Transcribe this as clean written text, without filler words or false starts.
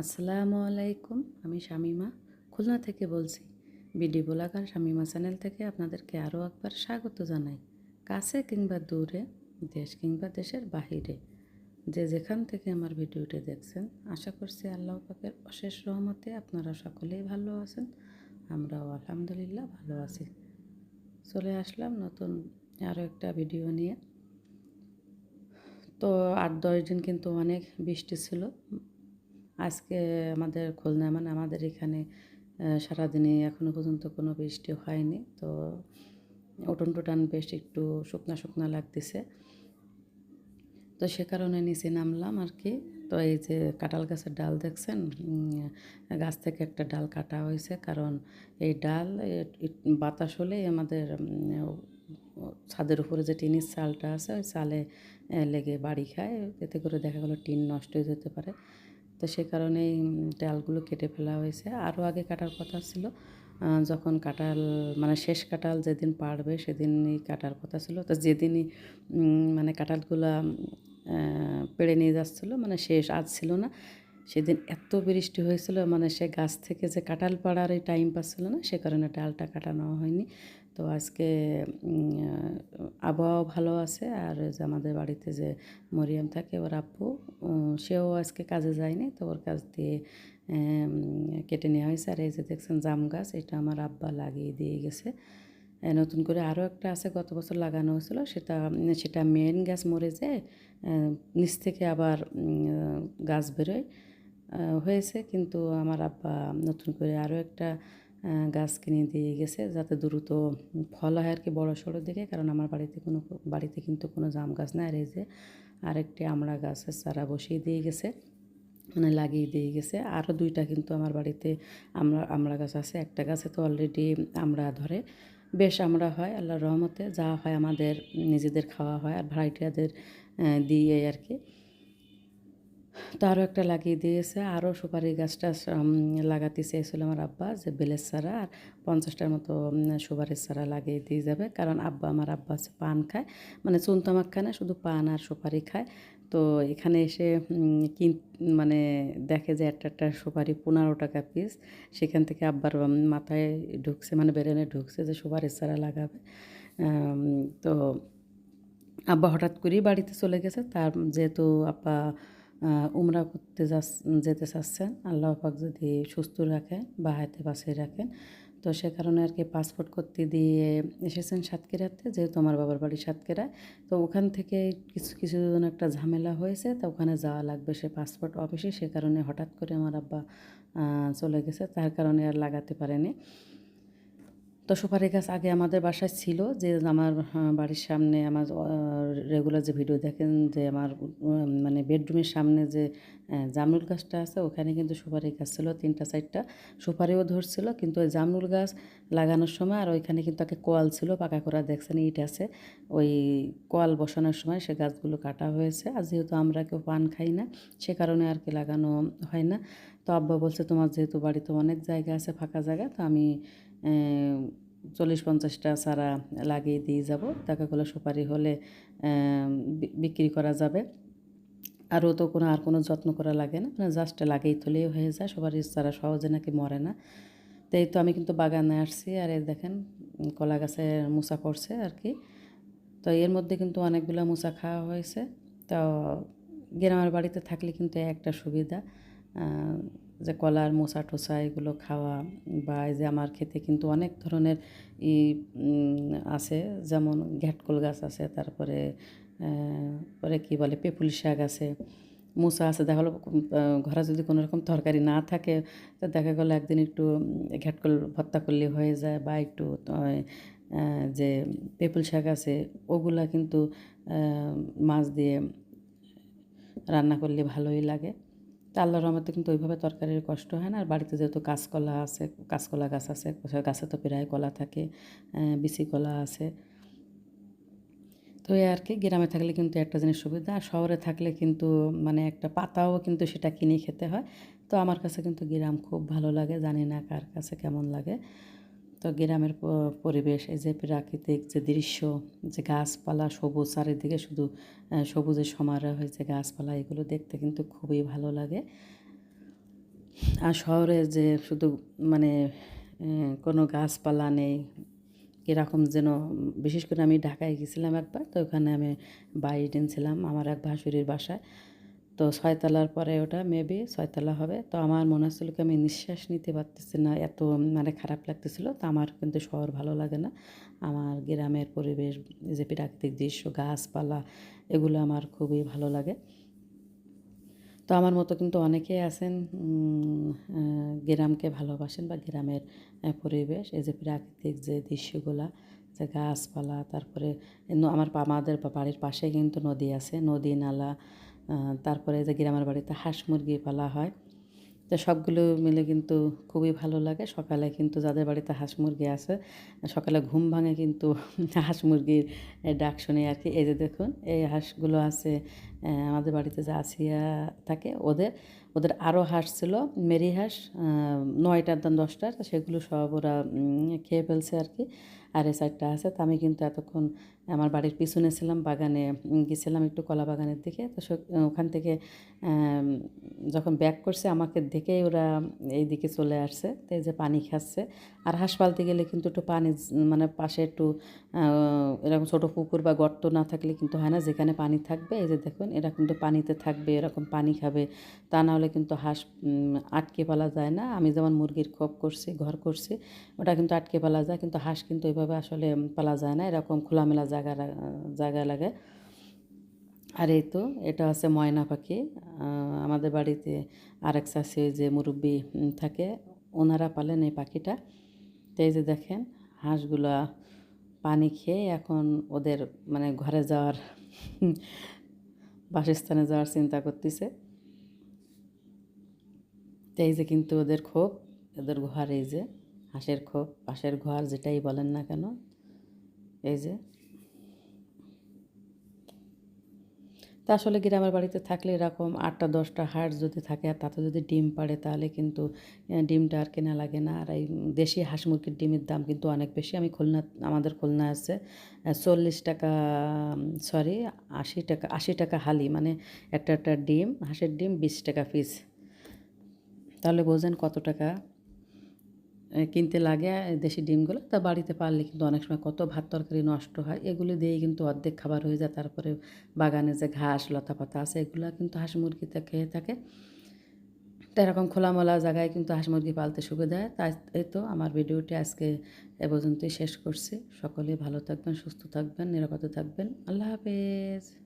আসসালামু আলাইকুম। আমি শামীমা খুলনা থেকে বলছি। বিডি ব্লগার শামীমা চ্যানেল থেকে আপনাদেরকে আরও একবার স্বাগত জানাই। কাছে কিংবা দূরে, দেশ কিংবা দেশের বাহিরে, যে যেখান থেকে আমার ভিডিওটি দেখছেন, আশা করছি আল্লাহ পাকের অশেষ রহমতে আপনারা সকলেই ভালো আছেন। আমরাও আলহামদুলিল্লাহ ভালো আছি। চলে আসলাম নতুন আরও একটা ভিডিও নিয়ে। তো ৮-১০ দিন কিন্তু অনেক বৃষ্টি ছিল। আজকে আমাদের খুলনা মানে আমাদের এখানে সারাদিনে এখনও পর্যন্ত কোনো বৃষ্টি হয়নি। তো উঠোন টুটান বেশ একটু শুকনা শুকনা লাগতেছে। তো সে কারণে নিচে নামলাম আর কি। তো এই যে কাঁঠাল গাছের ডাল দেখছেন, গাছ থেকে একটা ডাল কাটা হয়েছে, কারণ এই ডাল বাতাস হলে আমাদের ছাদের উপরে যে টিনের চালটা আছে ওই চালে লেগে বাড়ি খায়, এতে করে দেখা গেলো টিন নষ্ট হয়ে যেতে পারে। তো সে কারণেই ডালগুলো কেটে ফেলা হয়েছে। আরও আগে কাটার কথা ছিল, যখন কাঁঠাল মানে শেষ কাঁঠাল যেদিন পাড়বে সেদিনই কাটার কথা ছিল। তো যেদিনই মানে কাঁঠালগুলা পেড়ে নিয়ে যাচ্ছিলো, মানে শেষ আজ ছিল না, সেদিন এত বৃষ্টি হয়েছিল, মানে সে গাছ থেকে যে কাঁঠাল পাড়ার এই টাইম পাচ্ছিল না, সে কারণে ডালটা কাটানো হয়নি। তো আজকে আবহাওয়া ভালো আছে। আর যে আমাদের বাড়িতে যে মরিয়ম থাকে ওর আব্বু, সেও আজকে কাজে যায়নি, তো ওর কাছ দিয়ে কেটে নেওয়া হয়েছে। আর এই যে দেখছেন জাম গাছ, এটা আমার আব্বা লাগিয়ে দিয়ে গেছে। নতুন করে আরও একটা আছে, গত বছর লাগানো হয়েছিল, সেটা সেটা মেন গাছ মরে যায়, নিচ থেকে আবার গাছ বেরোয় হয়েছে। কিন্তু আমার আব্বা নতুন করে আরও একটা গাছ কিনে দিয়ে গেছে, যাতে দ্রুত ফল হয় আর কি, বড়ো সড়ো দিকে। কারণ আমার বাড়িতে কিন্তু কোনো জাম গাছ নেই। আর এই যে আরেকটি আমড়া গাছের চারা বসিয়ে দিয়ে গেছে, মানে লাগিয়ে দিয়ে গেছে। আরও দুইটা কিন্তু আমার বাড়িতে আমড়া গাছ আছে। একটা গাছে তো অলরেডি আমড়া ধরে, বেশ আমড়া হয় আল্লাহর রহমতে, যা হয় আমাদের নিজেদের খাওয়া হয় আর ভাড়াটিয়াদের দিয়ে আর কি। তো আরও একটা লাগিয়ে দিয়েছে। আরও সুপারি গাছটা লাগাতে চেয়েছিল আমার আব্বা, যে বেলের চারা আর 50টার মতো সুপারির চারা লাগিয়ে দিয়ে যাবে। কারণ আমার আব্বা হচ্ছে পান খায়, মানে চুন তামাক খায় না, শুধু পান আর সুপারি খায়। তো এখানে এসে মানে দেখে যে একটা সুপারি 15 টাকা পিস। সেখান থেকে আব্বার মাথায় ঢুকছে, মানে ব্রেনে ঢুকছে যে সুপারির চারা লাগাবে। তো আব্বা হঠাৎ করেই বাড়িতে চলে গেছে। তার যেহেতু আব্বা উমরা করতে যেতে চাচ্ছেন, আল্লাহ পাক যদি সুস্থ রাখেন বা হায়াতে বাঁচিয়ে রাখেন, তো সে কারণে আর কি পাসপোর্ট করতে দিয়ে এসেছেন সাতক্ষীরাতে, যেহেতু আমার বাবার বাড়ি সাতক্ষীরায়। তো ওখান থেকে কিছুদিন একটা ঝামেলা হয়েছে, তো ওখানে যাওয়া লাগবে সে পাসপোর্ট অফিসে। সে কারণে হঠাৎ করে আমার আব্বা চলে গেছে, তার কারণে আর লাগাতে পারেনি। তো সুপারি গাছ আগে আমাদের বাসায় ছিল, যে আমার বাড়ির সামনে আমার রেগুলার যে ভিডিও দেখেন, যে আমার মানে বেডরুমের সামনে যে জামরুল গাছটা আছে, ওখানে কিন্তু সুপারি গাছ ছিল 3-4টা, সুপারিও ধরছিল। কিন্তু ওই জামরুল গাছ লাগানোর সময় আর ওইখানে কিন্তু একটা কোয়াল ছিল পাকা করা, দেখছেন ইট আছে, ওই কোয়াল বসানোর সময় সে গাছগুলো কাটা হয়েছে। আর যেহেতু আমরা কেউ পান খাই না, সে কারণে আর কি লাগানো হয় না। তো আব্বা বলছে, তোমার যেহেতু বাড়িতে অনেক জায়গা আছে, ফাঁকা জায়গা, তো আমি 40-50টা চারা লাগিয়ে দিয়ে যাব। দেখা গেলো সুপারি হলে বিক্রি করা যাবে। আরও তো আর কোনো যত্ন করা লাগে না, মানে জাস্ট লাগিয়ে তুলেই হয়ে যায়। সুপারির চারা সহজে নাকি মরে না। তো এই তো আমি কিন্তু বাগানে আসছি, আর এই দেখেন কলা গাছে মোচা পড়ছে আর কি। তো এর মধ্যে কিন্তু অনেকগুলো মোচা খাওয়া হয়েছে। তো গ্রামের বাড়িতে থাকলে কিন্তু একটা সুবিধা, যে কলার মোচা টোচা এগুলো খাওয়া, বা এই যে আমার ক্ষেতে কিন্তু অনেক ধরনের ই আছে, যেমন ঘ্যাটকল গাছ আছে, তারপরে পরে কী বলে পেপুলি শাক আছে, মোচা আছে। দেখা গেলো ঘরে যদি কোনো রকম তরকারি না থাকে, তো দেখা গেলো একদিন একটু ঘ্যাটকল ভর্তা করলে হয়ে যায়, বা একটু যে পেপুল শাক আছে ওগুলা কিন্তু মাছ দিয়ে রান্না করলে ভালোই লাগে। তা আল্লাহর রহমতে কিন্তু ওইভাবে তরকারির কষ্ট হয় না। আর বাড়িতে যেহেতু কাঁচকলা আছে, কাঁচকলা গাছ আছে, গাছে তো প্রায় কলা থাকে, বিচি কলা আছে। তো এই আর কি, গ্রামে থাকলে কিন্তু একটা জিনিস সুবিধা, আর শহরে থাকলে কিন্তু মানে একটা পাতাও কিন্তু সেটা কিনে খেতে হয়। তো আমার কাছে কিন্তু গ্রাম খুব ভালো লাগে, জানি না কার কাছে কেমন লাগে। তো গ্রামের পরিবেশ, এই যে প্রাকৃতিক যে দৃশ্য, যে গাছপালা সবুজ চারিদিকে, শুধু সবুজের সমারোহ হয়েছে গাছপালা, এগুলো দেখতে কিন্তু খুবই ভালো লাগে। আর শহরে যে শুধু মানে কোনো গাছপালা নেই, কীরকম যেন। বিশেষ করে আমি ঢাকায় গেছিলাম একবার, তো ওখানে আমি বাড়ি ছিলাম আমার এক ভাসুরির বাসায়। তো 6 তলার পরে ওটা মেবি 6 তলা হবে। তো আমার মনে হচ্ছিলো কি আমি নিঃশ্বাস নিতে পারতেছি না, এত মানে খারাপ লাগতেছিলো। তো আমার কিন্তু শহর ভালো লাগে না, আমার গ্রামের পরিবেশ, এই যে প্রাকৃতিক দৃশ্য, গাছপালা, এগুলো আমার খুবই ভালো লাগে। তো আমার মতো কিন্তু অনেকেই আছেন গ্রামকে ভালোবাসেন, বা গ্রামের পরিবেশ, এই যে প্রাকৃতিক যে দৃশ্যগুলা, যে গাছপালা, তারপরে আমাদের বাড়ির পাশে কিন্তু নদী আছে, নদী নালা, তারপরে যে গ্রামের বাড়িতে হাঁস মুরগি পালা হয়। তো সবগুলো মিলে কিন্তু খুবই ভালো লাগে। সকালে কিন্তু যাদের বাড়িতে হাঁস মুরগি আছে, সকালে ঘুম ভাঙে কিন্তু হাঁস মুরগির ডাক শুনে আর কি। এই যে দেখুন, এই হাঁসগুলো আছে আমাদের বাড়িতে যে আসিয়া থাকে, ওদের ওদের আরও হাঁস ছিল, মেরি হাঁস, 9টার দাম 10টার, সেগুলো সব ওরা খেয়ে ফেলছে আর কি। আর এই সাইডটা আছে। তো আমি কিন্তু এতক্ষণ আমার বাড়ির পিছনে ছিলাম, বাগানে গেছিলাম একটু, কলা বাগানের দিকে। তো ওখান থেকে যখন ব্যাক করছে আমাকে দেখেই ওরা এই দিকে চলে আসছে। তো এই যে পানি খাচ্ছে। আর হাঁস পালতে গেলে কিন্তু একটু পানি মানে পাশে একটু এরকম ছোটো পুকুর বা গর্ত না থাকলে কিন্তু হয় না, যেখানে পানি থাকবে, এই যে দেখুন এরা কিন্তু পানিতে থাকবে, এরকম পানি খাবে। তা না হলে কিন্তু হাঁস আটকে পালা যায় না। আমি যেমন মুরগির খোপ করছি, ঘর করছি, ওটা কিন্তু আটকে পালা যায়, কিন্তু হাঁস কিন্তু ওইভাবে আসলে পালা যায় না, এরকম খোলামেলা জায়গা লাগে। আর এই তো এটা আছে ময়না পাখি। আমাদের বাড়িতে আরেক চাষি যে মুরব্বি থাকে, ওনারা পালেন এই পাখিটা। তো এই যে দেখেন হাঁসগুলা পানি খেয়ে এখন ওদের মানে ঘরে যাওয়ার বাসস্থানে যাওয়ার চিন্তা করতেছে। তো এই যে কিন্তু ওদের খোপ, ওদের ঘর, এই যে হাঁসের খোপ, হাঁসের ঘর যেটাই বলেন না কেন, এই যে। তা আসলে গ্রামের বাড়িতে থাকলে এরকম 8টা 10টা হাঁস যদি থাকে, আর তাতে যদি ডিম পাড়ে, তাহলে কিন্তু ডিমটা আর কেনা লাগে না। আর এই দেশি হাঁস মুরগির ডিমের দাম কিন্তু অনেক বেশি। আমাদের খুলনা আছে 40 টাকা, সরি 80 টাকা, 80 টাকা হালি, মানে একটা ডিম, হাঁসের ডিম 20 টাকা পিস। তাহলে বোঝেন কত টাকা কিনতে লাগে দেশি ডিমগুলো। তা বাড়িতে পারলে কিন্তু অনেক সময় কত ভাত তরকারি নষ্ট হয়, এগুলো দিয়েই কিন্তু অর্ধেক খাবার হয়ে যায়। তারপরে বাগানে যে ঘাস লতা পাতা আছে, এগুলো কিন্তু হাঁস মুরগিতে খেয়ে থাকে। তো এরকম খোলামেলা জায়গায় কিন্তু হাঁস মুরগি পালতে সুবিধা হয়। তাই এই তো আমার ভিডিওটি আজকে এ পর্যন্তই শেষ করছি। সকলে ভালো থাকবেন, সুস্থ থাকবেন, নিরাপদে থাকবেন। আল্লাহ হাফেজ।